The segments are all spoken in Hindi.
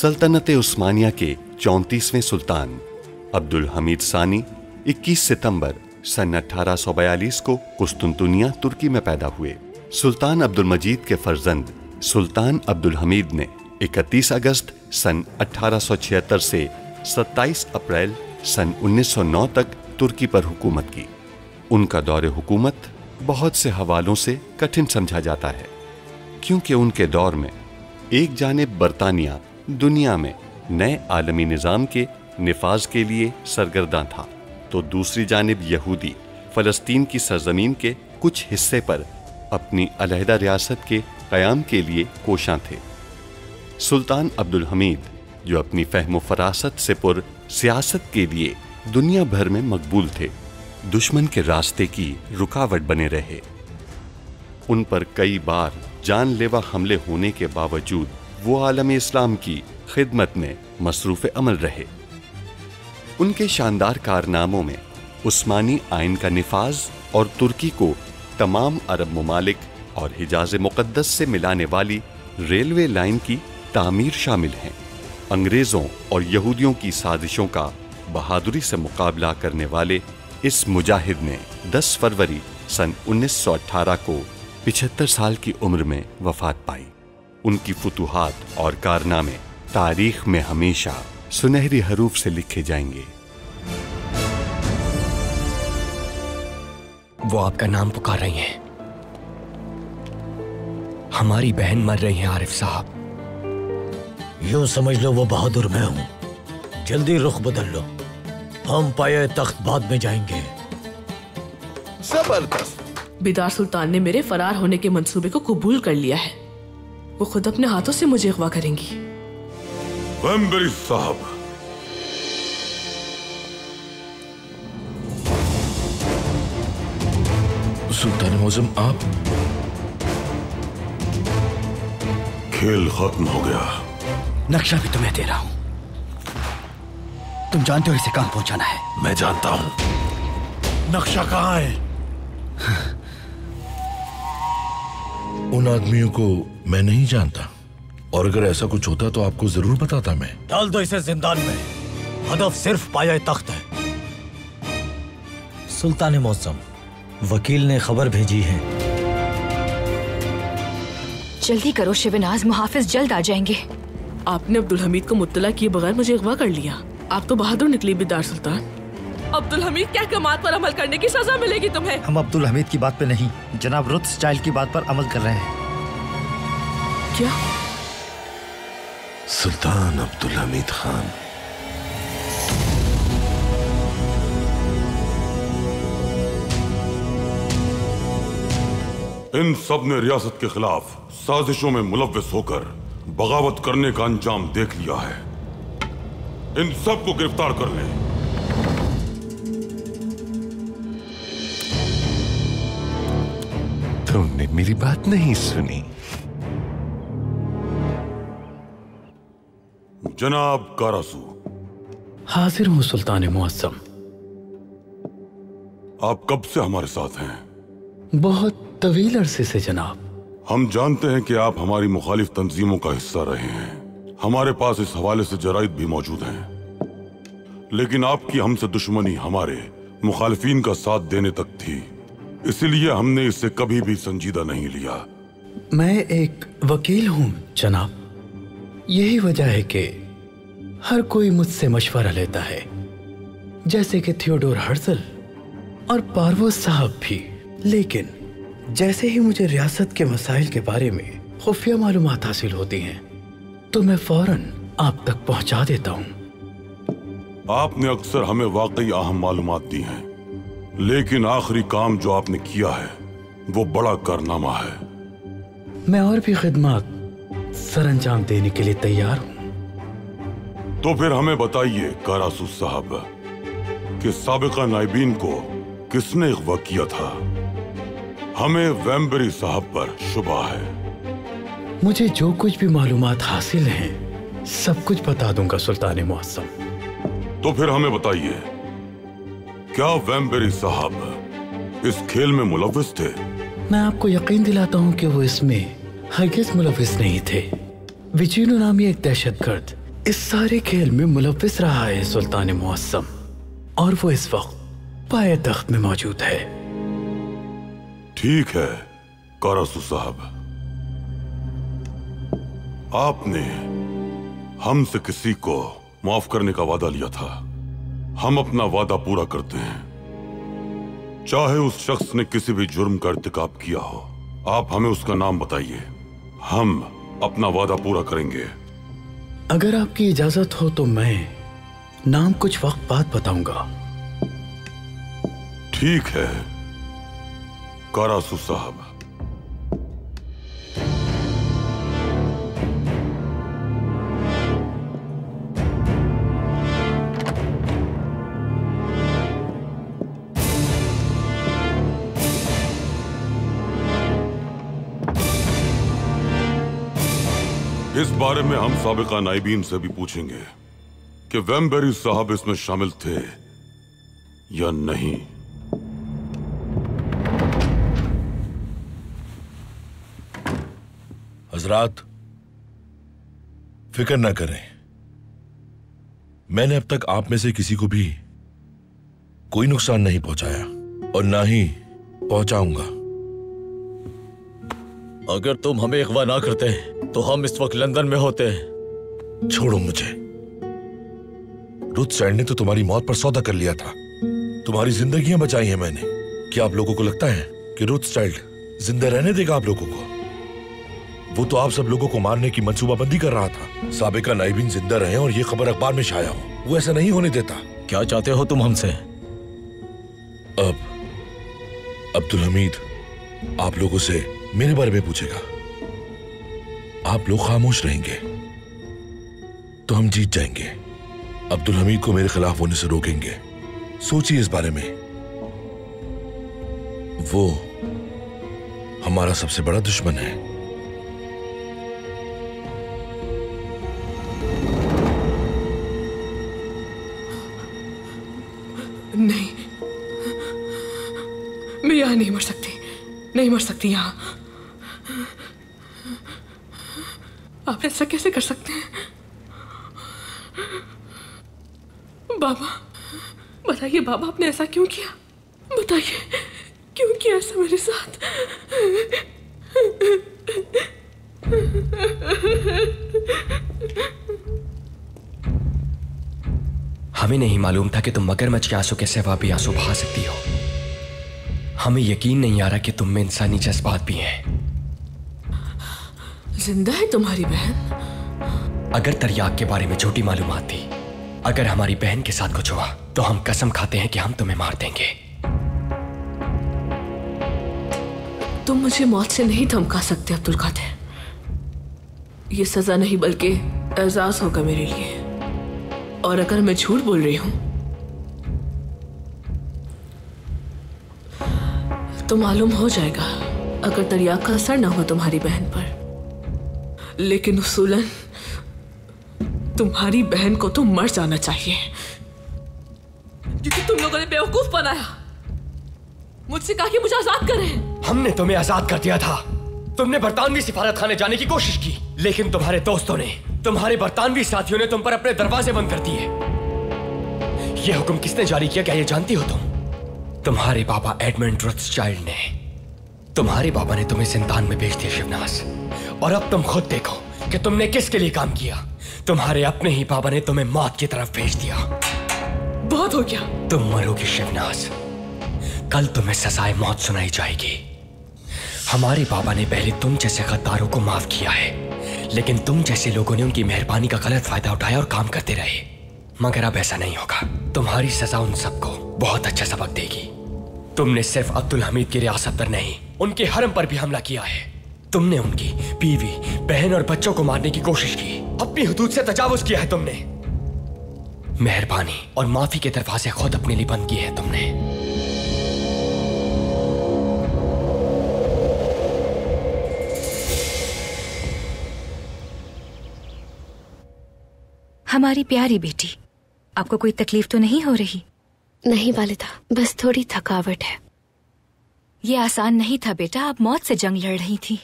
सल्तनत उस्मानिया के 34वें सुल्तान अब्दुल हमीद सानी 21 सितंबर सन 1842 को कुस्तुनतुनिया तुर्की में पैदा हुए। सुल्तान अब्दुल मजीद के फर्जंद सुल्तान अब्दुल हमीद ने 31 अगस्त सन 1876 से 27 अप्रैल सन 1909 तक तुर्की पर हुकूमत की। उनका दौरे हुकूमत बहुत से हवालों से कठिन समझा जाता है, क्योंकि उनके दौर में एक जानिब बरतानिया दुनिया में नए आलमी निज़ाम के निफाज के लिए सरगर्दां था, तो दूसरी जानिब यहूदी फ़लस्तीन की सरजमीन के कुछ हिस्से पर अपनी अलहदा रियासत के क़याम के लिए कोशां थे। सुल्तान अब्दुल हमीद, जो अपनी फ़हम फ़रासत से पुर सियासत के लिए दुनिया भर में मकबूल थे, दुश्मन के रास्ते की रुकावट बने रहे। उन पर कई बार जानलेवा हमले होने के बावजूद वो आलम इस्लाम की खिदमत में मसरूफ़ अमल रहे। उनके शानदार कारनामों में उस्मानी आइन का निफाज और तुर्की को तमाम अरब ममालिक और हिजाज़ मुक़द्दस से मिलाने वाली रेलवे लाइन की तामीर शामिल हैं। अंग्रेज़ों और यहूदियों की साजिशों का बहादुरी से मुकाबला करने वाले इस मुजाहिद ने 10 फरवरी सन 1918 को 75 साल की उम्र में वफ़ात पाई। उनकी फुतूहात और कारनामे तारीख में हमेशा सुनहरी हरूफ से लिखे जाएंगे। वो आपका नाम पुकार रही हैं। हमारी बहन मर रही है आरिफ साहब। यूं समझ लो वो बहादुर मैं हूं। जल्दी रुख बदल लो, हम पाए तख्त बाद में जाएंगे। जबरदस्त। बिदार सुल्तान ने मेरे फरार होने के मंसूबे को कबूल कर लिया है। वो खुद अपने हाथों से मुझे अगवा करेंगी। वेम्बरी साहब, सुल्तान मौज़म, आप? खेल खत्म हो गया। नक्शा भी तुम्हें दे रहा हूं, तुम जानते हो इसे कहां पहुंचाना है। मैं जानता हूं। नक्शा कहां है? उन आदमियों को मैं नहीं जानता, और अगर ऐसा कुछ होता तो आपको जरूर बताता मैं। डाल दो इसे जिंदान में, हदफ सिर्फ पाया तख्त है। सुल्तान मौसम, वकील ने खबर भेजी है। जल्दी करो शिवनाज, मुहाफिज जल्द आ जाएंगे। आपने अब्दुल हमीद को मुत्तला किए बगैर मुझे अगवा कर लिया। आप तो बहादुर निकली बिदार सुल्तान। अब्दुल हमीद क्या कमात पर अमल करने की सजा मिलेगी तुम्हें। हम अब्दुल हमीद की बात पे नहीं, जनाब रोथस्चाइल्ड की बात पर अमल कर रहे हैं। क्या? सुल्तान अब्दुल हमीद खान, इन सब ने रियासत के खिलाफ साजिशों में मुलव्विस होकर बगावत करने का अंजाम देख लिया है। इन सब को गिरफ्तार कर लें। तुमने मेरी बात नहीं सुनी। जनाब कारासू। हाजिर हूं सुल्तान मुअज्जम। आप कब से हमारे साथ हैं? बहुत तवील अरसे से जनाब। हम जानते हैं कि आप हमारी मुखालिफ तंजीमों का हिस्सा रहे हैं। हमारे पास इस हवाले से जराइद भी मौजूद हैं, लेकिन आपकी हमसे दुश्मनी हमारे मुखालिफिन का साथ देने तक थी, इसलिए हमने इसे कभी भी संजीदा नहीं लिया। मैं एक वकील हूं जनाब। यही वजह है कि हर कोई मुझसे मशवरा लेता है, जैसे कि थियोडोर हर्जल और पारवोज साहब भी। लेकिन जैसे ही मुझे रियासत के मसाइल के बारे में खुफिया मालूमात हासिल होती हैं, तो मैं फौरन आप तक पहुंचा देता हूं। आपने अक्सर हमें वाकई अहम मालूमात दी हैं, लेकिन आखिरी काम जो आपने किया है वो बड़ा कारनामा है। मैं और भी खिदमत सरअंजाम देने के लिए तैयार हूं। तो फिर हमें बताइए कारासू साहब कि साबिका नाइबीन को किसने अगवा किया था? हमें वेम्बरी साहब पर शुबा है। मुझे जो कुछ भी मालूमात हासिल हैं, सब कुछ बता दूंगा सुल्तान मुअज्जम। तो फिर हमें बताइए, क्या वेम्बरी साहब इस खेल में मुलव्विस थे? मैं आपको यकीन दिलाता हूं कि वो इसमें हरगिज मुलव्विस नहीं थे। विचिनो नामी एक दहशतगर्द इस सारे खेल में मुलव्विस रहा है सुल्तान मुअस्सम, और वो इस वक्त पाए तख्त में मौजूद है। ठीक है कारासू साहब, आपने हमसे किसी को माफ करने का वादा लिया था। हम अपना वादा पूरा करते हैं, चाहे उस शख्स ने किसी भी जुर्म का इर्तिकाब किया हो। आप हमें उसका नाम बताइए, हम अपना वादा पूरा करेंगे। अगर आपकी इजाजत हो तो मैं नाम कुछ वक्त बाद बताऊंगा। ठीक है कारासू साहब। इस बारे में हम साबिका नाइबीन से भी पूछेंगे कि वेम्बेरी साहब इसमें शामिल थे या नहीं। हजरात, फिक्र न करें, मैंने अब तक आप में से किसी को भी कोई नुकसान नहीं पहुंचाया और ना ही पहुंचाऊंगा। अगर तुम हमें अगवा ना करते तो हम इस वक्त लंदन में होते। छोड़ो मुझे। रुथसाइल्ड ने तो तुम्हारी मौत पर सौदा कर लिया था। तुम्हारी जिंदगियां बचाई हैं मैंने। क्या आप लोगों को लगता है कि रुथसाइल्ड जिंदा रहने देगा आप लोगों को? वो तो आप सब लोगों को मारने की मंसूबाबंदी कर रहा था। साबिका नाइबीन जिंदा रहे और ये खबर अखबार में छाया हो, वो ऐसा नहीं होने देता। क्या चाहते हो तुम हमसे? अब अब्दुल हमीद आप लोगों से मेरे बारे में पूछेगा। आप लोग खामोश रहेंगे तो हम जीत जाएंगे। अब्दुल हमीद को मेरे खिलाफ होने से रोकेंगे। सोचिए इस बारे में। वो हमारा सबसे बड़ा दुश्मन है। नहीं, मैं यहां नहीं मर सकती, नहीं मर सकती यहां। आप ऐसा कैसे कर सकते हैं? बाबा बताइए, बाबा आपने ऐसा क्यों किया? बताइए क्यों किया ऐसा मेरे साथ? हमें नहीं मालूम था कि तुम मगरमच्छ के आंसू के सिवा भी आंसू बहा सकती हो। हमें यकीन नहीं आ रहा कि तुम में इंसानी जज्बात भी हैं। जिंदा है तुम्हारी बहन? अगर तरियाक के बारे में झूठी मालूमात थी, अगर हमारी बहन के साथ कुछ हुआ तो हम कसम खाते हैं कि हम तुम्हें मार देंगे। तुम मुझे मौत से नहीं धमका सकते अब्दुल कादिर। ये सजा नहीं बल्कि एजाज होगा मेरे लिए। और अगर मैं झूठ बोल रही हूं तो मालूम हो जाएगा अगर तरियाक का असर ना हो तुम्हारी बहन पर। लेकिन उसूलन तुम्हारी बहन को तो मर जाना चाहिए, क्योंकि तुम लोगों ने बेवकूफ बनाया। मुझसे कहा कि मुझे आजाद करें। हमने तुम्हें आजाद कर दिया था। तुमने बरतानवी सिफारत खाने जाने की कोशिश की, लेकिन तुम्हारे दोस्तों ने, तुम्हारे बरतानवी साथियों ने तुम पर अपने दरवाजे बंद कर दिए। यह हुक्म किसने जारी किया, क्या यह जानती हो तुम? तुम्हारे बाबा एडमंड रोथस्चाइल्ड ने। तुम्हारे बाबा ने तुम्हें जिंदान में भेज दिया शिवनाज। और अब तुम खुद देखो कि तुमने किसके लिए काम किया। तुम्हारे अपने ही बाबा ने तुम्हें मौत की तरफ भेज दिया। बहुत हो गया। तुम मरोगे शिवनाज। कल तुम्हें सजाए मौत सुनाई जाएगी। हमारे बाबा ने पहले तुम जैसे गद्दारों को माफ किया है, लेकिन तुम जैसे लोगों ने उनकी मेहरबानी का गलत फायदा उठाया और काम करते रहे। मगर अब ऐसा नहीं होगा। तुम्हारी सजा उन सबको बहुत अच्छा सबक देगी। तुमने सिर्फ अब्दुल हमीद की रियासत पर नहीं, उनके हरम पर भी हमला किया है। तुमने उनकी बीवी, बहन और बच्चों को मारने की कोशिश की। अपनी हुदूद से तजावुज किया है तुमने। मेहरबानी और माफी के दरवाजे खुद अपने लिए बंद किए हैं तुमने। हमारी प्यारी बेटी, आपको कोई तकलीफ तो नहीं हो रही? नहीं वालिदा, बस थोड़ी थकावट है। ये आसान नहीं था बेटा, आप मौत से जंग लड़ रही थी।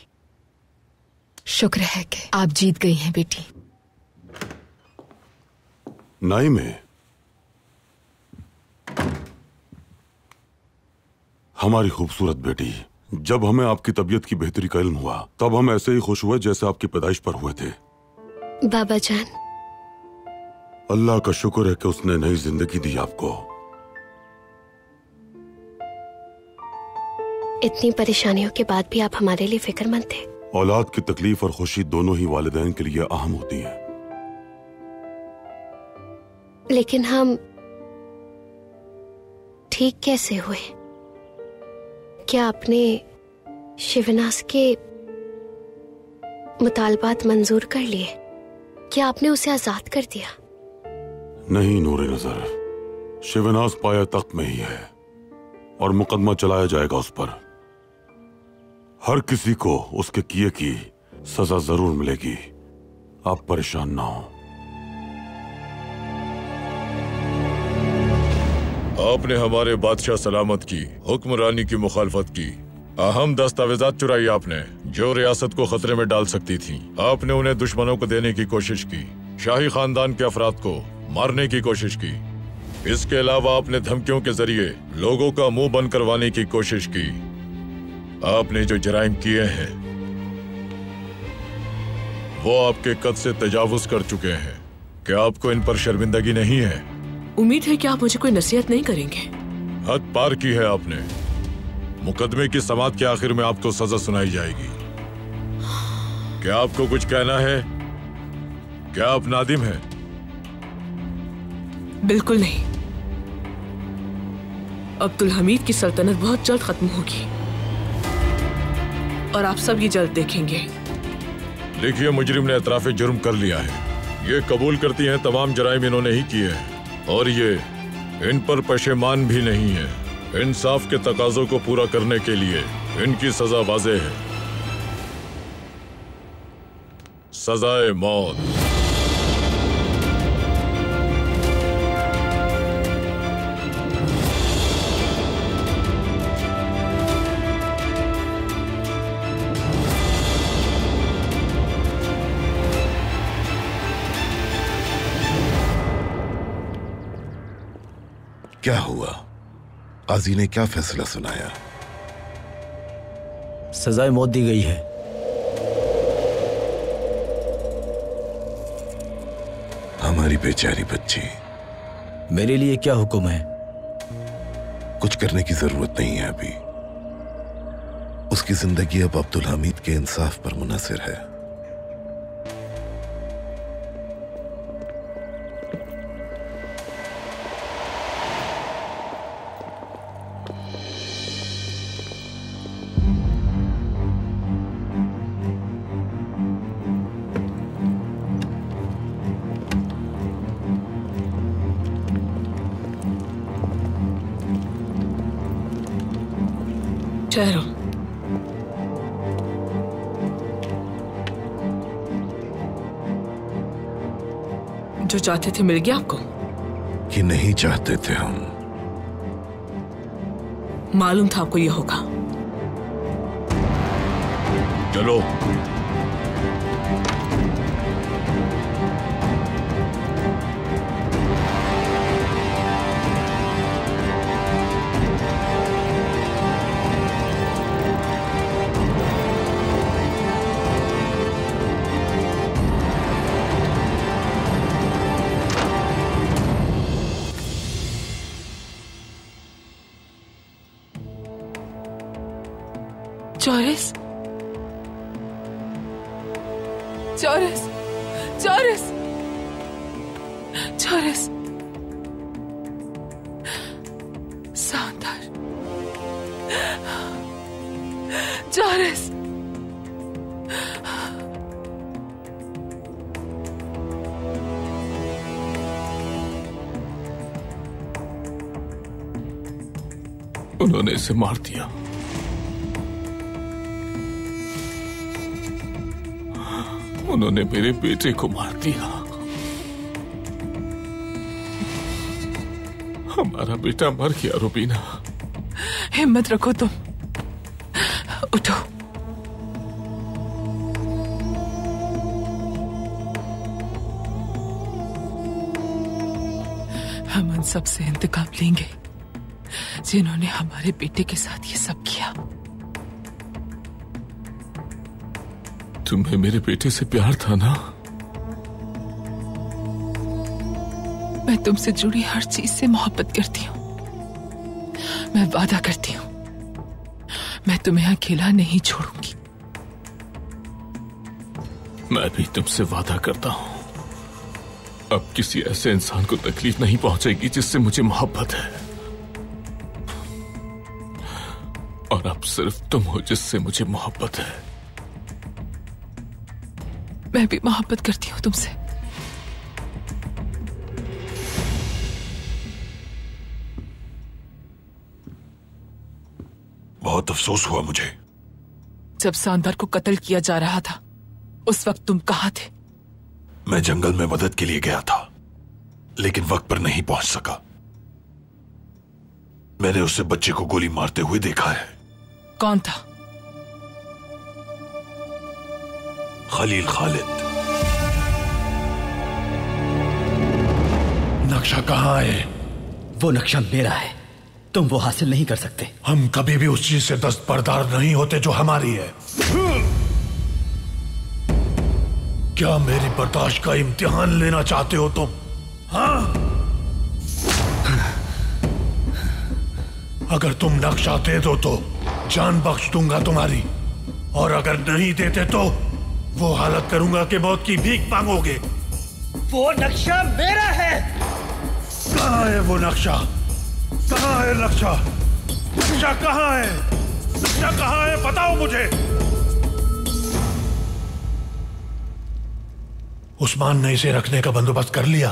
शुक्र है कि आप जीत गई हैं बेटी। नाइमे, हमारी खूबसूरत बेटी, जब हमें आपकी तबीयत की बेहतरी का इल्म हुआ तब हम ऐसे ही खुश हुए जैसे आपकी पैदाइश पर हुए थे। बाबा जान, अल्लाह का शुक्र है कि उसने नई जिंदगी दी आपको। इतनी परेशानियों के बाद भी आप हमारे लिए फिक्रमंद थे। औलाद की तकलीफ और खुशी दोनों ही वालिदैन के लिए अहम होती हैं। लेकिन हम ठीक कैसे हुए? क्या आपने शिवनास के मुतालबात मंजूर कर लिए? क्या आपने उसे आजाद कर दिया? नहीं नूरे नजर, शिवनास पाया तख्त में ही है और मुकदमा चलाया जाएगा उस पर। हर किसी को उसके किए की सजा जरूर मिलेगी, आप परेशान ना हो। आपने हमारे बादशाह सलामत की हुक्मरानी की मुखालफत की, अहम दस्तावेजात चुराई आपने जो रियासत को खतरे में डाल सकती थी। आपने उन्हें दुश्मनों को देने की कोशिश की, शाही खानदान के अफराद को मारने की कोशिश की। इसके अलावा आपने धमकियों के जरिए लोगों का मुंह बंद करवाने की कोशिश की। आपने जो जराइम किए हैं वो आपके कद से तजावुज कर चुके हैं। क्या आपको इन पर शर्मिंदगी नहीं है? उम्मीद है कि आप मुझे कोई नसीहत नहीं करेंगे। हद पार की है आपने। मुकदमे की समाअत के आखिर में आपको सजा सुनाई जाएगी। क्या आपको कुछ कहना है? क्या आप नादिम हैं? बिल्कुल नहीं। अब्दुल हमीद की सल्तनत बहुत जल्द खत्म होगी और आप सब ये जल्द देखेंगे। देखिए, मुजरिम ने एतराफ़े जुर्म कर लिया है। ये कबूल करती हैं तमाम जराइम इन्होंने ही किए हैं और ये इन पर पशेमान भी नहीं है। इंसाफ के तकाजों को पूरा करने के लिए इनकी सजा वाज़ेह है, सजाए मौत। क्या हुआ? काजी ने क्या फैसला सुनाया? सजाए मौत दी गई है। हमारी बेचारी बच्ची। मेरे लिए क्या हुक्म है? कुछ करने की जरूरत नहीं है अभी। उसकी जिंदगी अब अब्दुल हमीद के इंसाफ पर मुनहसर है। ठहरो। जो चाहते थे मिल गया आपको? कि नहीं चाहते थे हम? मालूम था आपको यह होगा। चलो। चौरस, चौरस, चौरस, चौरस, शानदार, चौरस। उन्होंने इसे मार दिया। उन्होंने मेरे बेटे को मार दिया। हमारा बेटा मर गया रुबीना। हिम्मत रखो तुम, उठो। हम उन सब से इंतकाम लेंगे जिन्होंने हमारे बेटे के साथ ये सब किया। तुम्हें मेरे बेटे से प्यार था ना? मैं तुमसे जुड़ी हर चीज से मोहब्बत करती हूँ। मैं वादा करती हूँ मैं तुम्हें अकेला नहीं छोड़ूंगी। मैं भी तुमसे वादा करता हूँ अब किसी ऐसे इंसान को तकलीफ नहीं पहुंचेगी जिससे मुझे मोहब्बत है, और अब सिर्फ तुम हो जिससे मुझे मोहब्बत है। मैं भी मोहब्बत करती हूँ तुमसे। बहुत अफसोस हुआ मुझे। जब सांदार को कत्ल किया जा रहा था उस वक्त तुम कहाँ थे? मैं जंगल में मदद के लिए गया था, लेकिन वक्त पर नहीं पहुंच सका। मैंने उससे बच्चे को गोली मारते हुए देखा है। कौन था? खलील खालिद। नक्शा कहाँ है? वो नक्शा मेरा है, तुम वो हासिल नहीं कर सकते। हम कभी भी उस चीज से दस्तबरदार नहीं होते जो हमारी है। क्या मेरी बर्दाश्त का इम्तिहान लेना चाहते हो तुम? हाँ? अगर तुम नक्शा दे दो तो जान बख्श दूंगा तुम्हारी, और अगर नहीं देते तो वो हालत करूंगा कि मौत की भीख मांगोगे। वो नक्शा मेरा है। कहाँ है वो नक्शा? कहाँ है नक्शा? नक्शा कहाँ है? नक्शा कहाँ है? बताओ मुझे। उस्मान ने इसे रखने का बंदोबस्त कर लिया?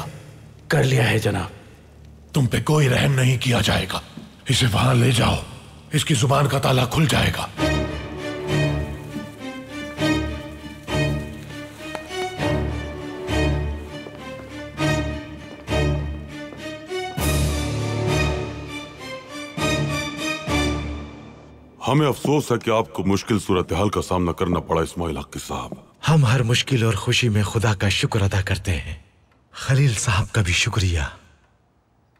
कर लिया है जनाब। तुम पे कोई रहम नहीं किया जाएगा। इसे वहां ले जाओ, इसकी जुबान का ताला खुल जाएगा। हमें अफसोस है कि आपको मुश्किल सूरत हाल का सामना करना पड़ा इस्माइल हक़ी साहब। हम हर मुश्किल और खुशी में खुदा का शुक्र अदा करते हैं। खलील साहब का भी शुक्रिया।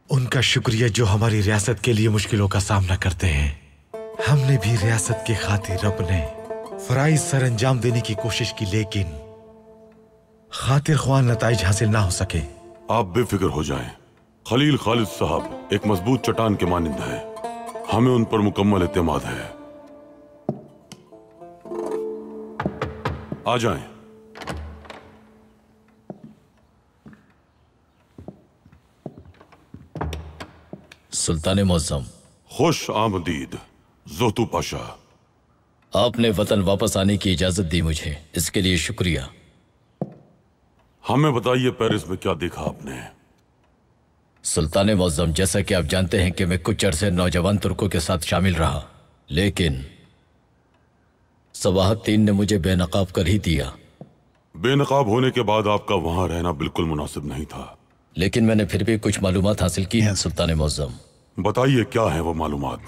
उनका शुक्रिया जो हमारी रियासत के लिए मुश्किलों का सामना करते हैं। हमने भी रियासत की खातिर अपने फराइज सर अंजाम देने की कोशिश की, लेकिन खातिर ख्वाह नताइज हासिल ना हो सके। आप बेफिक्र हो जाएं। खलील खालिद साहब एक मजबूत चट्टान के मानिंद हैं। हमें उन पर मुकम्मल एतमाद है। आ जाएं। सुल्तान मुअज़्ज़म। खुश आमदीद ज़ोतू पाशा। आपने वतन वापस आने की इजाजत दी मुझे, इसके लिए शुक्रिया। हमें बताइए पेरिस में क्या देखा आपने? सुल्तान मुअज़्ज़म, जैसा कि आप जानते हैं कि मैं कुछ अरसे नौजवान तुर्कों के साथ शामिल रहा, लेकिन सबाहत-तीन ने मुझे बेनकाब कर ही दिया। बेनकाब होने के बाद आपका वहां रहना बिल्कुल मुनासिब नहीं था। लेकिन मैंने फिर भी कुछ मालूमात हासिल की हैं सुल्तान मुअज़्ज़म। बताइए क्या है वो मालूमात?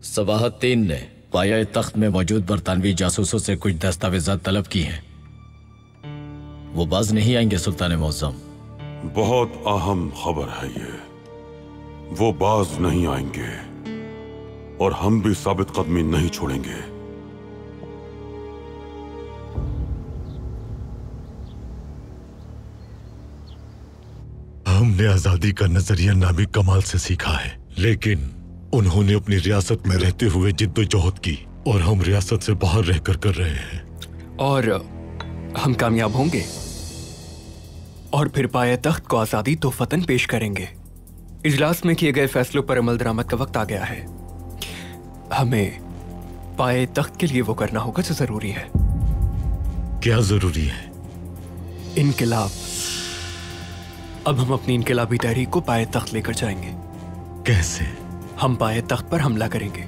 सबाहत-तीन ने पाया तख्त में मौजूद बरतानवी जासूसों से कुछ दस्तावेजात तलब की हैं। वो बाज नहीं आएंगे सुल्तान मुअज़्ज़म। बहुत अहम खबर है ये। वो बाज नहीं आएंगे और हम भी साबित कदमी नहीं छोड़ेंगे। हमने आजादी का नजरिया नामी कमाल से सीखा है, लेकिन उन्होंने अपनी रियासत में रहते हुए जिद्दोजहद की और हम रियासत से बाहर रहकर कर रहे हैं। और हम कामयाब होंगे और फिर पाए तख्त को आजादी तोहफतन पेश करेंगे। इजलास में किए गए फैसलों पर अमल दरामद का वक्त आ गया है। हमें पाए तख्त के लिए वो करना होगा जो जरूरी है। क्या जरूरी है? इनकिलाब। अब हम अपनी इनकिलाबी तहरीक को पाए तख्त लेकर जाएंगे। कैसे? हम पाए तख्त पर हमला करेंगे,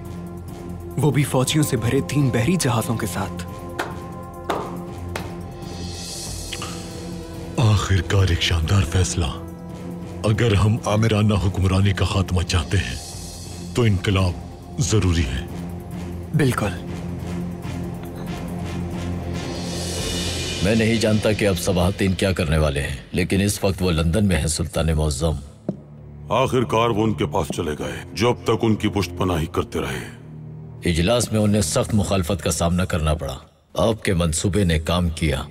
वो भी फौजियों से भरे 3 बहरी जहाजों के साथ। आखिरकार एक शानदार फैसला। अगर हम आमिराना हुक्मरानी का खात्मा चाहते हैं तो इनकलाब जरूरी है। बिल्कुल। मैं नहीं जानता कि अब सबाहत-तीन क्या करने वाले हैं, लेकिन इस वक्त वो लंदन में है सुल्तान मुअज़्ज़म। आखिरकार वो उनके पास चले गए, जो अब तक उनकी पुष्टपनाही करते रहे। इजलास में उन्हें सख्त मुखालफत का सामना करना पड़ा। आपके मंसूबे ने काम किया,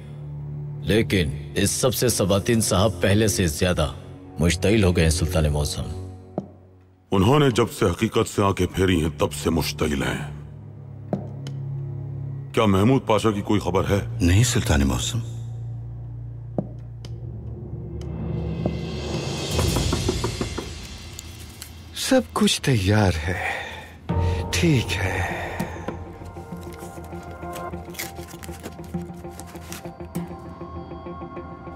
लेकिन इस सब से सबातिन साहब पहले से ज्यादा मुश्तइल हो गए हैं सुल्तान मौसम। उन्होंने जब से हकीकत से आंखें फेरी हैं तब से मुश्तइल हैं। क्या महमूद पाशा की कोई खबर है? नहीं सुल्तान मौसम। सब कुछ तैयार है। ठीक है।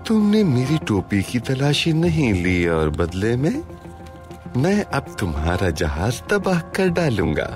तुमने मेरी टोपी की तलाशी नहीं ली और बदले में मैं अब तुम्हारा जहाज तबाह कर डालूंगा।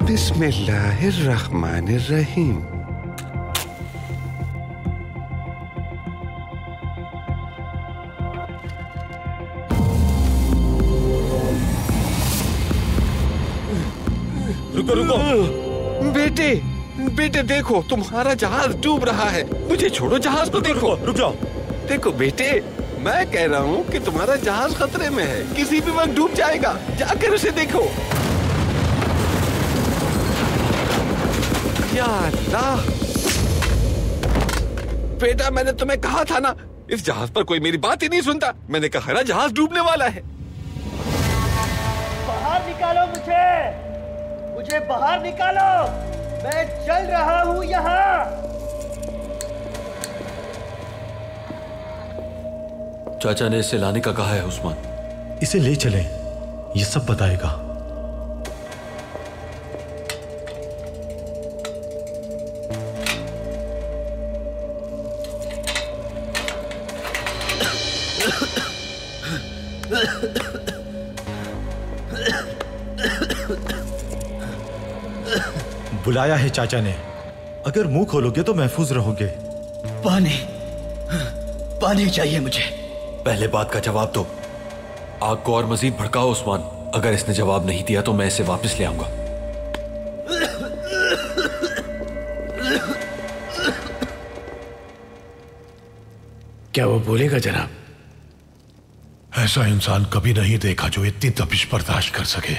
बिस्मिल्लाहिर्रहमानिर्रहीम। रुको रुको। बेटे बेटे देखो, तुम्हारा जहाज डूब रहा है। मुझे छोड़ो, जहाज को देखो। रुक जाओ। देखो बेटे, मैं कह रहा हूँ कि तुम्हारा जहाज खतरे में है, किसी भी वक्त डूब जाएगा। जाकर उसे देखो। या अल्लाह! बेटा, मैंने तुम्हें कहा था ना, इस जहाज पर कोई मेरी बात ही नहीं सुनता। मैंने कहा ना, जहाज डूबने वाला है। बाहर निकालो मुझे बाहर निकालो। मैं चल रहा हूँ यहाँ। चाचा ने इसे लाने का कहा है उस्मान। इसे ले चलें, ये सब बताएगा। बुलाया है चाचा ने। अगर मुंह खोलोगे तो महफूज रहोगे। पानी चाहिए मुझे। पहले बात का जवाब दो। आग को और मजीद भड़काओ उस्मान। अगर इसने जवाब नहीं दिया तो मैं इसे वापस ले आऊंगा। क्या वो बोलेगा जनाब? ऐसा इंसान कभी नहीं देखा जो इतनी तपिश बर्दाश्त कर सके।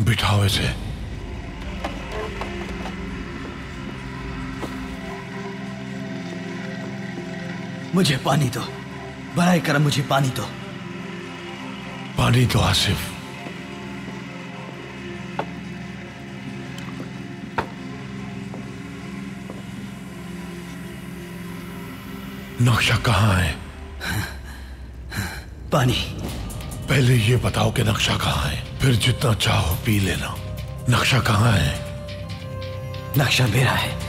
बिठाओ इसे। मुझे पानी दो, बराए करम मुझे पानी दो। पानी दो आसिफ। नक्शा कहाँ है? पानी। पहले ये बताओ कि नक्शा कहाँ है, फिर जितना चाहो पी लेना। नक्शा कहाँ है? नक्शा मेरा है।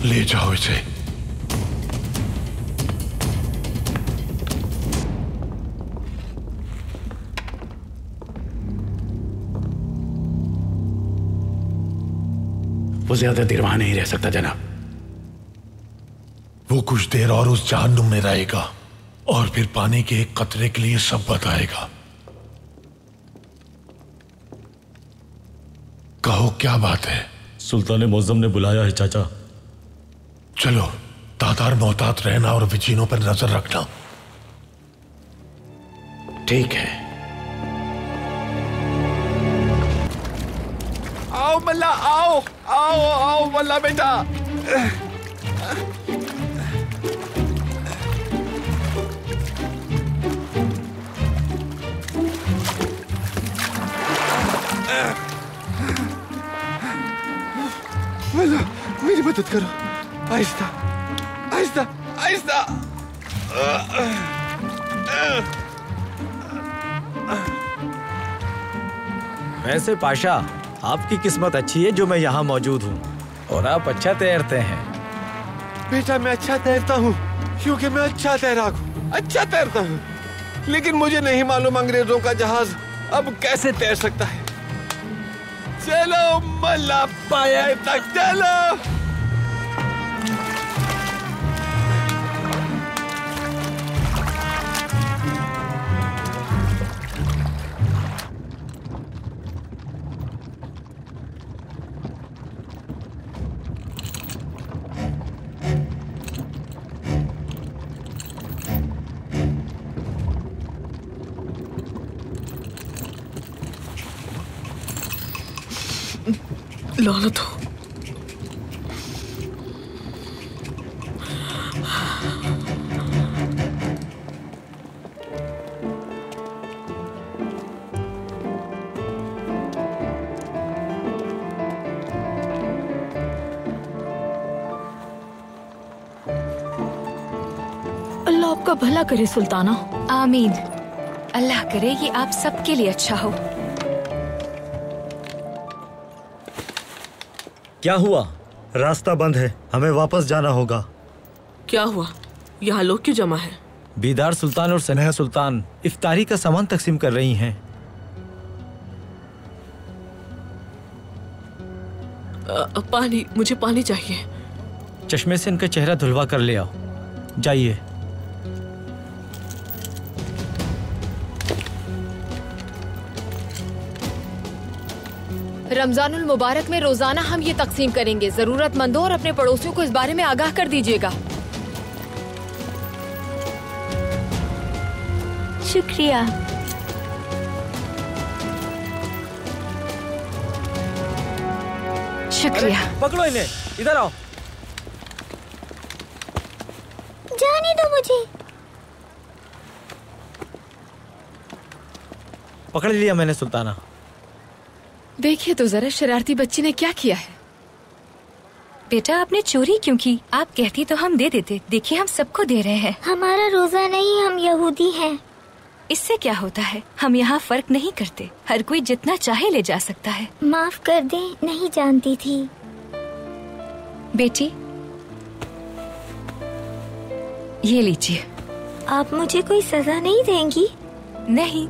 ले जाओ इसे। वो ज्यादा देर वहां नहीं रह सकता जनाब। वो कुछ देर और उस जहन्नुम में रहेगा और फिर पानी के एक कतरे के लिए सब बताएगा। कहो क्या बात है? सुल्तान मौज़म ने बुलाया है चाचा। चलो, तादार मोहतात रहना और विचीनों पर नजर रखना। ठीक है। आओ मल्ला, आओ आओ आओ मल्ला बेटा। मेरी मदद करो, आहिस्ता आहिस्ता आहिस्ता। वैसे पाशा, आपकी किस्मत अच्छी है जो मैं यहाँ मौजूद हूँ और आप अच्छा तैरते हैं। बेटा मैं अच्छा तैरता हूँ क्योंकि मैं अच्छा तैराक हूँ, अच्छा तैरता हूँ, लेकिन मुझे नहीं मालूम अंग्रेजों का जहाज अब कैसे तैर सकता है। चलो मल्ला पाया तक चलो। लानत हो। अल्लाह आपका भला करे सुल्ताना। आमीन। अल्लाह करे कि आप सबके लिए अच्छा हो। क्या हुआ? रास्ता बंद है, हमें वापस जाना होगा। क्या हुआ? यहाँ लोग क्यों जमा है? बीदार सुल्तान और सनेहा सुल्तान इफ्तारी का सामान तकसीम कर रही हैं। पानी, मुझे पानी चाहिए। चश्मे से इनका चेहरा धुलवा कर ले आओ। जाइए। रमजानुल मुबारक में रोजाना हम ये तकसीम करेंगे। जरूरतमंदों और अपने पड़ोसियों को इस बारे में आगाह कर दीजिएगा। शुक्रिया। शुक्रिया। पकड़ो इन्हें, इधर आओ। जाने दो मुझे। पकड़ लिया मैंने सुल्ताना। देखिए तो जरा शरारती बच्ची ने क्या किया है। बेटा आपने चोरी क्यों की? आप कहती तो हम दे देते। देखिए हम सबको दे रहे हैं। हमारा रोजा नहीं, हम यहूदी हैं। इससे क्या होता है? हम यहाँ फर्क नहीं करते। हर कोई जितना चाहे ले जा सकता है। माफ कर दे, नहीं जानती थी। बेटी ये लीजिए। आप मुझे कोई सजा नहीं देंगी? नहीं,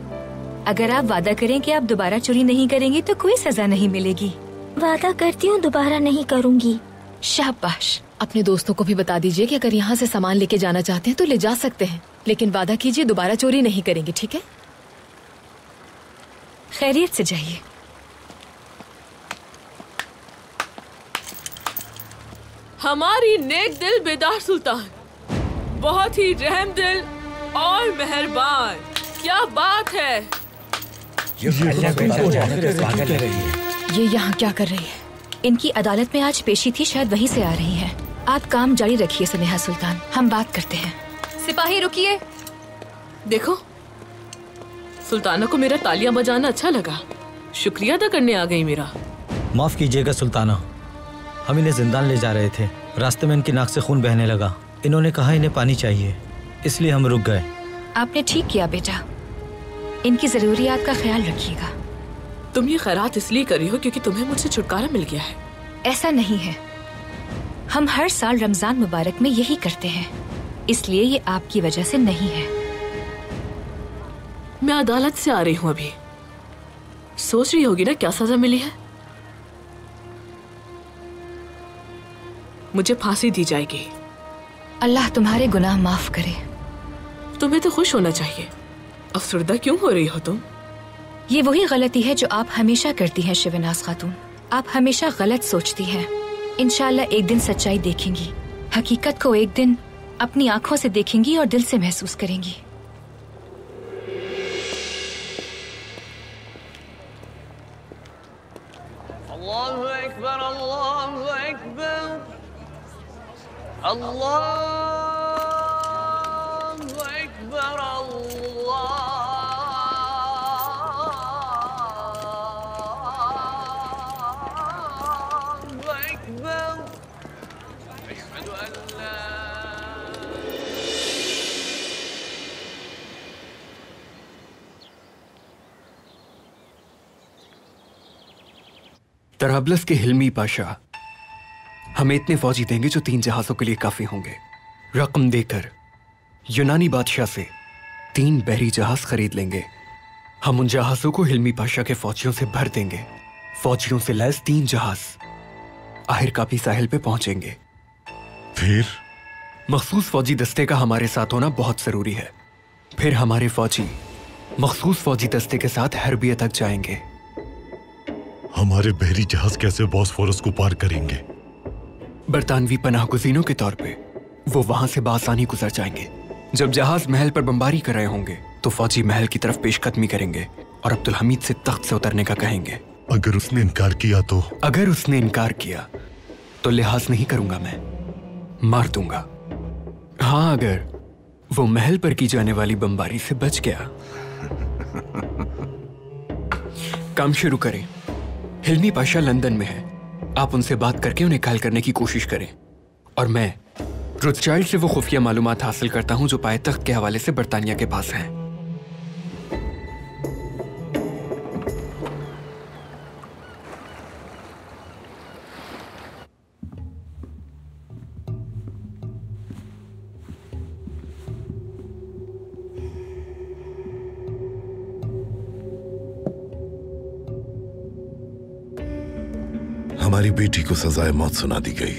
अगर आप वादा करें कि आप दोबारा चोरी नहीं करेंगी तो कोई सजा नहीं मिलेगी। वादा करती हूँ दोबारा नहीं करूँगी। शाबाश। अपने दोस्तों को भी बता दीजिए कि अगर यहाँ से सामान लेके जाना चाहते हैं तो ले जा सकते हैं, लेकिन वादा कीजिए दोबारा चोरी नहीं करेंगे, ठीक है? खैरियत से जाइए। हमारी नेक दिल बेदार सुल्तान बहुत ही रहम दिल और मेहरबान। क्या बात है। ये यहाँ क्या कर रही है? इनकी अदालत में आज पेशी थी, शायद वहीं से आ रही है। आप काम जारी रखिए सनेहा सुल्तान, हम बात करते हैं। सिपाही रुकिए। देखो, सुल्ताना को मेरा तालियां बजाना अच्छा लगा, शुक्रिया अदा करने आ गई मेरा। माफ कीजिएगा सुल्ताना, हम इन्हें जिंदान ले जा रहे थे। रास्ते में इनकी नाक से खून बहने लगा। इन्होंने कहा इन्हें पानी चाहिए, इसलिए हम रुक गए। आपने ठीक किया बेटा। इनकी जरूरियात का ख्याल रखिएगा। तुम ये खैरात इसलिए कर रही हो क्योंकि तुम्हें मुझसे छुटकारा मिल गया है? ऐसा नहीं है, हम हर साल रमजान मुबारक में यही करते हैं, इसलिए ये आपकी वजह से नहीं है। मैं अदालत से आ रही हूँ अभी। सोच रही होगी ना क्या सजा मिली है? मुझे फांसी दी जाएगी। अल्लाह तुम्हारे गुनाह माफ करे। तुम्हें तो खुश होना चाहिए, अफसरदा क्यों हो रही हो तुम? ये वही गलती है जो आप हमेशा करती हैं शिवनाज खातून। आप हमेशा गलत सोचती हैं। इंशाल्लाह एक दिन सच्चाई देखेंगी, हकीकत को एक दिन अपनी आंखों से देखेंगी और दिल से महसूस करेंगी। अल्लाहु अकबर, अल्लाहु अकबर, अल्लाहु अकबर, तराबलस के हिल्मी पाशा हमें इतने फौजी देंगे जो 3 जहाजों के लिए काफी होंगे। रकम देकर यूनानी बादशाह से 3 बहरी जहाज खरीद लेंगे। हम उन जहाजों को हिल्मी पाशा के फौजियों से भर देंगे। फौजियों से लैस 3 जहाज आहिर कापी साहिल पे पहुंचेंगे। फिर मखसूस फौजी दस्ते का हमारे साथ होना बहुत जरूरी है। फिर हमारे फौजी मखसूस फौजी दस्ते के साथ हरबिया तक जाएंगे। हमारे बहरी जहाज कैसे बॉस्फोरस को पार करेंगे? बरतानवी पनाहगुज़ीनों के तौर पे वो वहां से बासानी गुजर जाएंगे। जब जहाज महल पर बमबारी कर रहे होंगे तो फौजी महल की तरफ पेशकदमी करेंगे और अब्दुल हमीद से तख्त से उतरने का कहेंगे। अगर उसने इनकार किया तो? अगर उसने इनकार किया तो लिहाज नहीं करूंगा, मैं मार दूंगा। हाँ, अगर वो महल पर की जाने वाली बमबारी से बच गया। काम शुरू करें। हिल्मी पाशा लंदन में है, आप उनसे बात करके उन्हें घायल करने की कोशिश करें और मैं रोथस्चाइल्ड से वो खुफिया मालूमात हासिल करता हूं जो पायतख्त के हवाले से बरतानिया के पास हैं। हमारी बेटी को सजाए मौत सुना दी गई।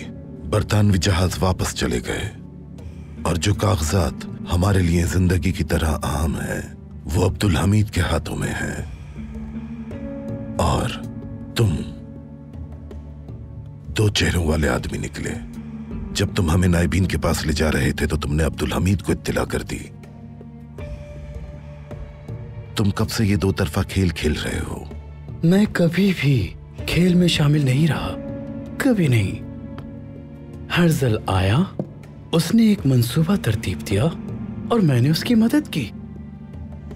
बरतानवी जहाज वापस चले गए और जो कागजात हमारे लिए जिंदगी की तरह अहम है वो अब्दुल हमीद के हाथों में है। और तुम 2 चेहरों वाले आदमी निकले। जब तुम हमें नाइबीन के पास ले जा रहे थे तो तुमने अब्दुल हमीद को इत्तिला कर दी। तुम कब से ये 2 तरफा खेल खेल रहे हो? मैं कभी भी खेल में शामिल नहीं रहा, कभी नहीं। हर्जल आया, उसने एक मंसूबा तरतीब दिया और मैंने उसकी मदद की।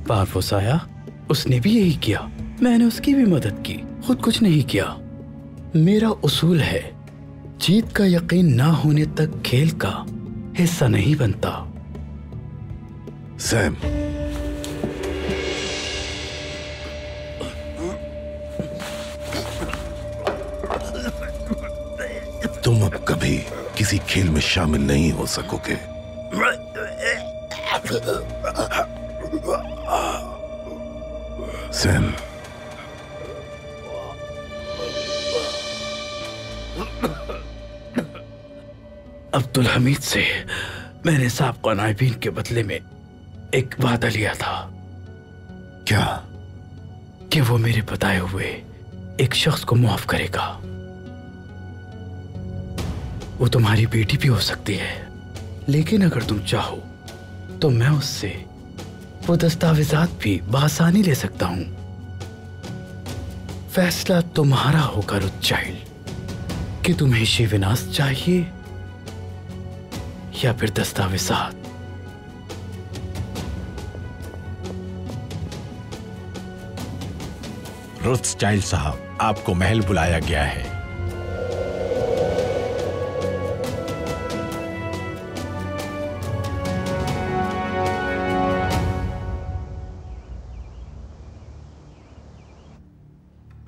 पारफुस आया, उसने भी यही किया, मैंने उसकी भी मदद की, खुद कुछ नहीं किया। मेरा उसूल है, जीत का यकीन ना होने तक खेल का हिस्सा नहीं बनता। सैम, तुम अब कभी किसी खेल में शामिल नहीं हो सकोगे। सैम, अब्दुल हमीद से मैंने साबका नाइबीन के बदले में एक वादा लिया था। क्या? कि वो मेरे बताए हुए एक शख्स को माफ करेगा। वो तुम्हारी बेटी भी हो सकती है, लेकिन अगर तुम चाहो तो मैं उससे वो दस्तावेजात भी बआसानी ले सकता हूं। फैसला तुम्हारा होगा रोथस्चाइल्ड कि तुम्हें शिविनास चाहिए या फिर दस्तावेजात। रोथस्चाइल्ड साहब, आपको महल बुलाया गया है।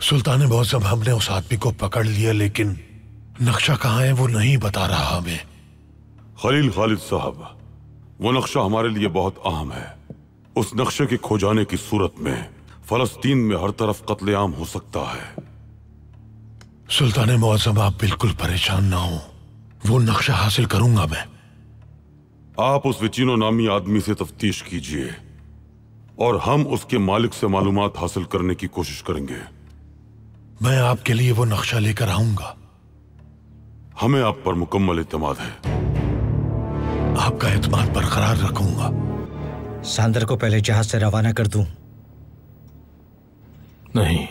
सुल्तान मौसम, हमने उस आदमी को पकड़ लिया, लेकिन नक्शा कहाँ है वो नहीं बता रहा हमें। खलील खालिद साहब, वो नक्शा हमारे लिए बहुत अहम है। उस नक्शे के खो जाने की सूरत में फलस्तीन में हर तरफ कत्लेआम हो सकता है। सुल्तान मौसम, आप बिल्कुल परेशान ना हो, वो नक्शा हासिल करूंगा मैं। आप उस विचिनो नामी आदमी से तफ्तीश कीजिए और हम उसके मालिक से मालूमात हासिल करने की कोशिश करेंगे। मैं आपके लिए वो नक्शा लेकर आऊंगा। हमें आप पर मुकम्मल इत्मीनान है। आपका इत्मीनान बरकरार रखूंगा। सांदर को पहले जहाज से रवाना कर दूं? नहीं,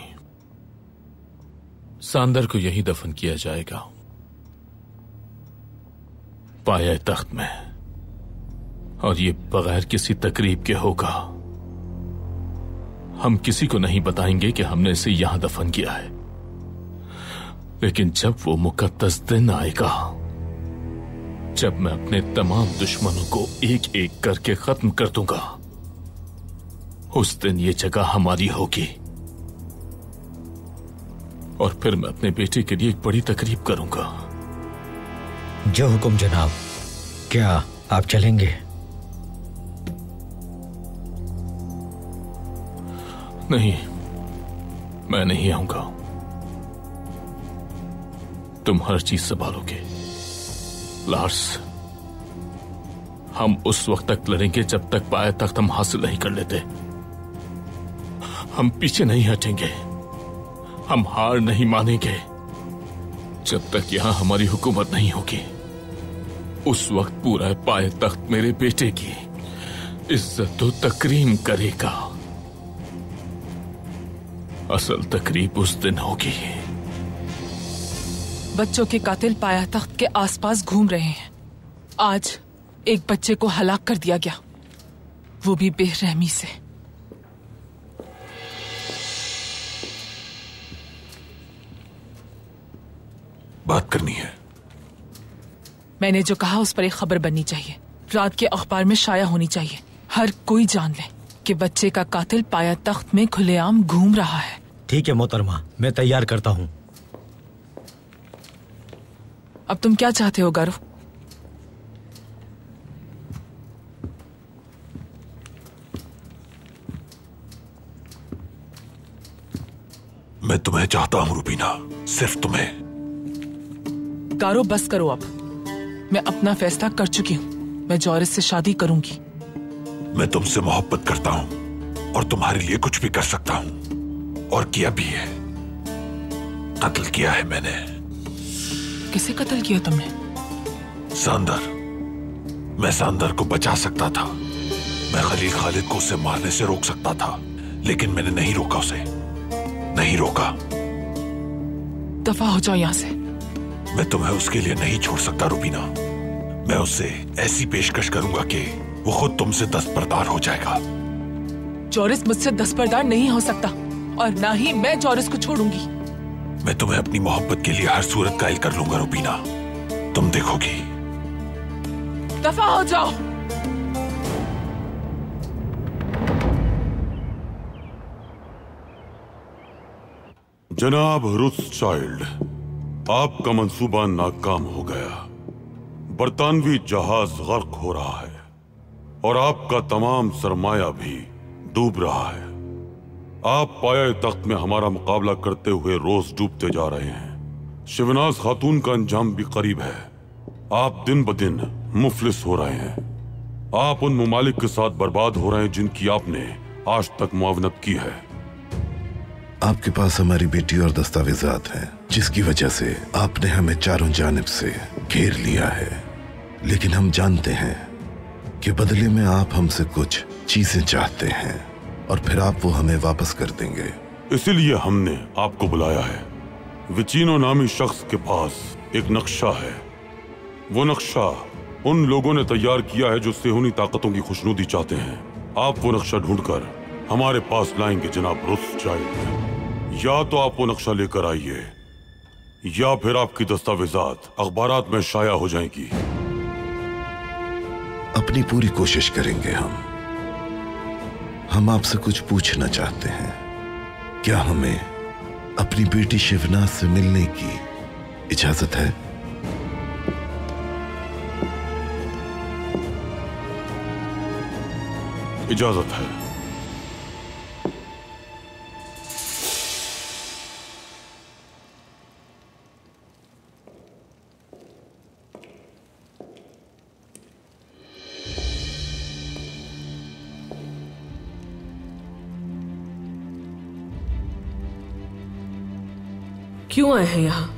सांदर को यही दफन किया जाएगा, पाया तख्त में, और ये बगैर किसी तकरीब के होगा। हम किसी को नहीं बताएंगे कि हमने इसे यहां दफन किया है, लेकिन जब वो मुकद्दस दिन आएगा, जब मैं अपने तमाम दुश्मनों को एक एक करके खत्म कर दूंगा, उस दिन ये जगह हमारी होगी और फिर मैं अपने बेटे के लिए एक बड़ी तकरीब करूंगा। जो हुक्म जनाब। क्या आप चलेंगे? नहीं, मैं नहीं आऊंगा। तुम हर चीज संभालोगे लार्स। हम उस वक्त तक लड़ेंगे जब तक पाया तख्त हम हासिल नहीं कर लेते। हम पीछे नहीं हटेंगे, हम हार नहीं मानेंगे जब तक यहां हमारी हुकूमत नहीं होगी। उस वक्त पूरा पाए तख्त मेरे बेटे की इज्जत व तकरीम करेगा। असल तकरीब उस दिन होगी। बच्चों के कातिल पाया तख्त के आसपास घूम रहे हैं। आज एक बच्चे को हलाक कर दिया गया, वो भी बेरहमी से। बात करनी है। मैंने जो कहा उस पर एक खबर बननी चाहिए, रात के अखबार में शाया होनी चाहिए। हर कोई जान ले कि बच्चे का कातिल पाया तख्त में खुलेआम घूम रहा है। ठीक है मोहतरमा, मैं तैयार करता हूँ। अब तुम क्या चाहते हो गारो? मैं तुम्हें चाहता हूं रुबीना, सिर्फ तुम्हें। गारो बस करो अब। मैं अपना फैसला कर चुकी हूँ। मैं जॉरिस से शादी करूंगी। मैं तुमसे मोहब्बत करता हूं और तुम्हारे लिए कुछ भी कर सकता हूं, और किया भी है। कत्ल किया है मैंने। किसे कत्ल किया तुमने? सांदर। मैं सांदर को बचा सकता था। मैं खलील खालिद को उसे मारने से रोक सकता था, लेकिन मैंने नहीं रोका उसे। नहीं रोका। दफा हो जाओ यहाँ से। मैं तुम्हें उसके लिए नहीं छोड़ सकता रुबीना। मैं उससे ऐसी पेशकश करूंगा कि वो खुद तुमसे दस्तबरदार हो जाएगा। जॉरिस मुझसे दस्तबरदार नहीं हो सकता, और ना ही मैं जॉरिस को छोड़ूंगी। मैं तुम्हें अपनी मोहब्बत के लिए हर सूरत कायल कर लूंगा रुबीना, तुम देखोगी। दफा हो जाओ। जनाब रुथस्चाइल्ड, आपका मंसूबा नाकाम हो गया। बरतानवी जहाज गर्क हो रहा है और आपका तमाम सरमाया भी डूब रहा है। आप पाया तख्त में हमारा मुकाबला करते हुए रोज डूबते जा रहे हैं। शिवनाज खातून का अंजाम भी करीब है। आप दिन ब दिन मुफलिस हो रहे हैं। आप उन मुमालिक के साथ बर्बाद हो रहे हैं जिनकी आपने आज तक मुआवनत की है। आपके पास हमारी बेटी और दस्तावेजात हैं, जिसकी वजह से आपने हमें चारों जानिब से घेर लिया है। लेकिन हम जानते हैं कि बदले में आप हमसे कुछ चीजें चाहते हैं और फिर आप वो हमें वापस कर देंगे। इसीलिए हमने आपको बुलाया है। विचिनो नामी शख्स के पास एक नक्शा है। वो नक्शा उन लोगों ने तैयार किया है जो सेहूनी ताकतों की खुशनुदी चाहते हैं। आप वो नक्शा ढूंढकर हमारे पास लाएंगे जनाब रुथस्चाइल्ड। या तो आप वो नक्शा लेकर आइए, या फिर आपकी दस्तावेजात अखबारात में शाया हो जाएंगी। अपनी पूरी कोशिश करेंगे। हम आपसे कुछ पूछना चाहते हैं। क्या हमें अपनी बेटी शिवनाज से मिलने की इजाजत है? इजाजत है। क्यों आए हैं यहाँ?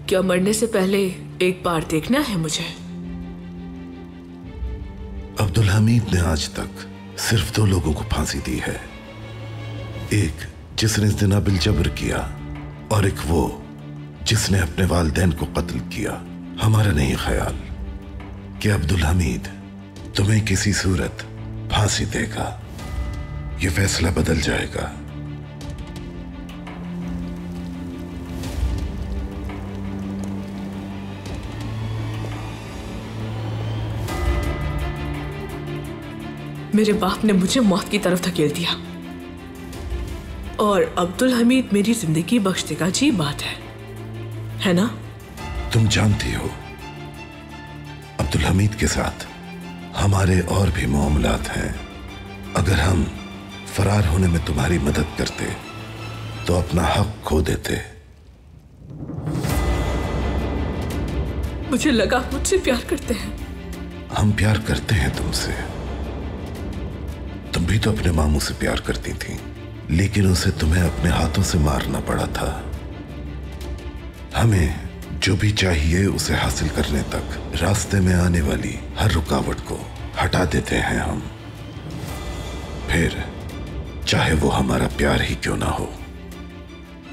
क्या मरने से पहले एक बार देखना है मुझे? अब्दुल हमीद ने आज तक सिर्फ 2 लोगों को फांसी दी है। एक जिसने ज़िना बिल जबर किया, और एक वो जिसने अपने वालिदैन को कत्ल किया। हमारा नहीं ख्याल कि अब्दुल हमीद तुम्हें किसी सूरत फांसी देगा। ये फैसला बदल जाएगा। मेरे बाप ने मुझे मौत की तरफ धकेल दिया। और अब्दुल हमीद मेरी जिंदगी बख्श देगा जी, बात है ना? तुम जानती हो अब्दुल हमीद के साथ हमारे और भी मामलात हैं। अगर हम फरार होने में तुम्हारी मदद करते तो अपना हक खो देते। मुझे लगा मुझसे प्यार करते हैं। हम प्यार करते हैं तुमसे। तुम भी तो अपने मामू से प्यार करती थी, लेकिन उसे तुम्हें अपने हाथों से मारना पड़ा था। हमें जो भी चाहिए उसे हासिल करने तक रास्ते में आने वाली हर रुकावट को हटा देते हैं हम, फिर चाहे वो हमारा प्यार ही क्यों ना हो,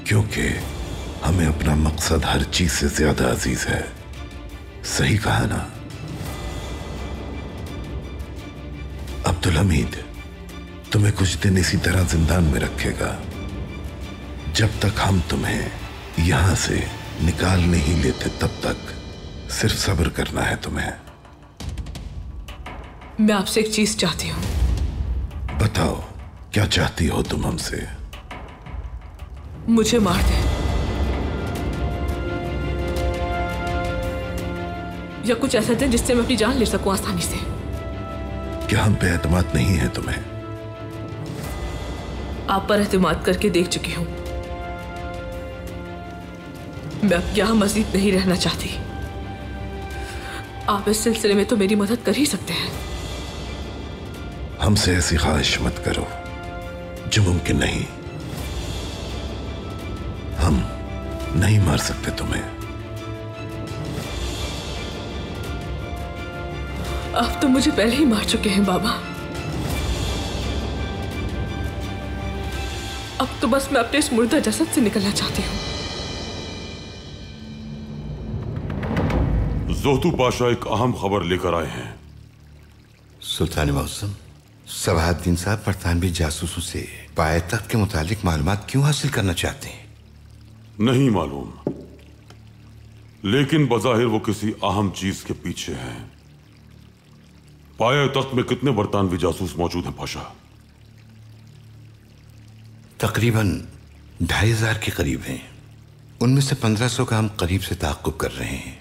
क्योंकि हमें अपना मकसद हर चीज से ज्यादा अजीज है। सही कहा ना? अब्दुल हमीद तुम्हें कुछ दिन इसी तरह जिंदान में रखेगा जब तक हम तुम्हें यहां से निकाल नहीं लेते। तब तक सिर्फ सब्र करना है तुम्हें। मैं आपसे एक चीज चाहती हूँ। बताओ क्या चाहती हो तुम हमसे? मुझे मार दे या कुछ ऐसा दे जिससे मैं अपनी जान ले सकूं आसानी से। क्या हम पे एतमाद नहीं है तुम्हें? आप पर एतमाद करके देख चुकी हूं। मैं अब यहां मजीद नहीं रहना चाहती। आप इस सिलसिले में तो मेरी मदद कर ही सकते हैं। हमसे ऐसी ख्वाहिश मत करो जो मुमकिन नहीं। हम नहीं मार सकते तुम्हें। आप तो मुझे पहले ही मार चुके हैं बाबा। अब तो बस मैं अपने इस मुर्दा जसद से निकलना चाहती हूँ। जोहतू पाशा एक अहम खबर लेकर आए हैं। सुल्तान मौसम, सलाहुद्दीन साहब बरतानवी जासूसों से पायतख्त के मुतालिक मालूमात क्यों हासिल करना चाहते हैं? नहीं मालूम, लेकिन बज़ाहिर वो किसी अहम चीज के पीछे हैं। पायतख्त में कितने बरतानवी जासूस मौजूद हैं पाशा? तकरीबन 2500 के करीब हैं। उनमें से 1500 का हम करीब से ताक़ुब कर रहे हैं।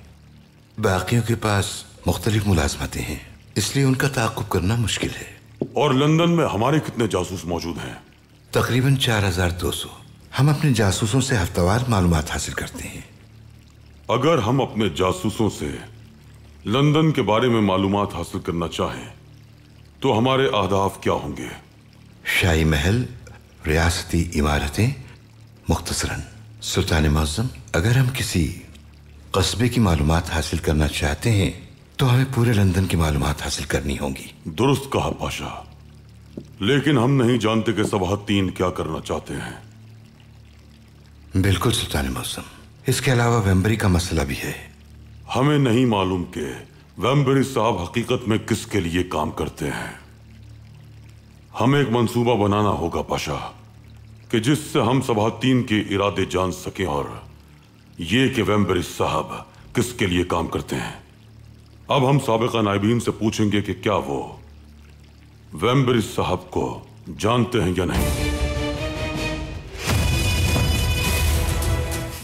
बाकियों के पास मुख्तलिफ मुलाजमतें हैं, इसलिए उनका ताक़ुब करना मुश्किल है। और लंदन में हमारे कितने जासूस मौजूद हैं? तकरीबन 4200। हम अपने जासूसों से हफ्तावार मालूमात हासिल करते हैं। अगर हम अपने जासूसों से लंदन के बारे में मालूमात हासिल करना चाहें तो हमारे अहदाफ क्या होंगे? शाही महल, रियासती इमारतें, मुख्तसरन। सुल्तान मौसम, अगर हम किसी कस्बे की मालूमात हासिल करना चाहते हैं तो हमें पूरे लंदन की मालूमात हासिल करनी होगी। दुरुस्त कहा पाशा, लेकिन हम नहीं जानते कि सबाहतीन क्या करना चाहते हैं। बिल्कुल सुल्तान मौसम, इसके अलावा वेम्बरी का मसला भी है। हमें नहीं मालूम कि वेम्बरी साहब हकीकत में किसके लिए काम करते हैं। हमें एक मंसूबा बनाना होगा पाशा कि जिससे हम सबाहतीन के इरादे जान सकें और ये कि वेम्बरी साहब किसके लिए काम करते हैं। अब हम साबिका नायबीन से पूछेंगे कि क्या वो वेम्बरी साहब को जानते हैं या नहीं।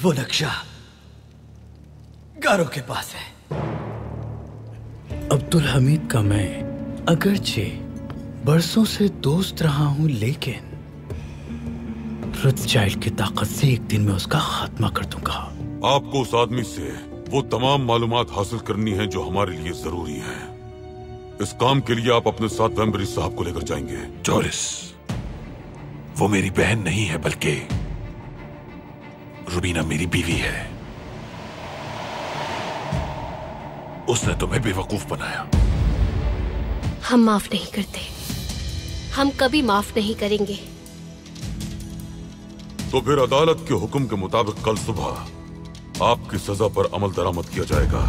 वो नक्शा गारों के पास है। अब्दुल हमीद का मैं अगरचे बरसों से दोस्त रहा हूं, लेकिन रोथस्चाइल्ड की ताकत से एक दिन में उसका खात्मा कर दूंगा। आपको उस आदमी से वो तमाम मालूमात हासिल करनी है जो हमारे लिए जरूरी है। इस काम के लिए आप अपने साथ वेम्बरी साहब को लेकर जाएंगे। जॉरिस, वो मेरी बहन नहीं है बल्कि रुबीना मेरी बीवी है। उसने तुम्हें बेवकूफ बनाया। हम माफ नहीं करते, हम कभी माफ नहीं करेंगे। तो फिर अदालत के हुक्म के मुताबिक कल सुबह आपकी सजा पर अमल दरामद किया जाएगा।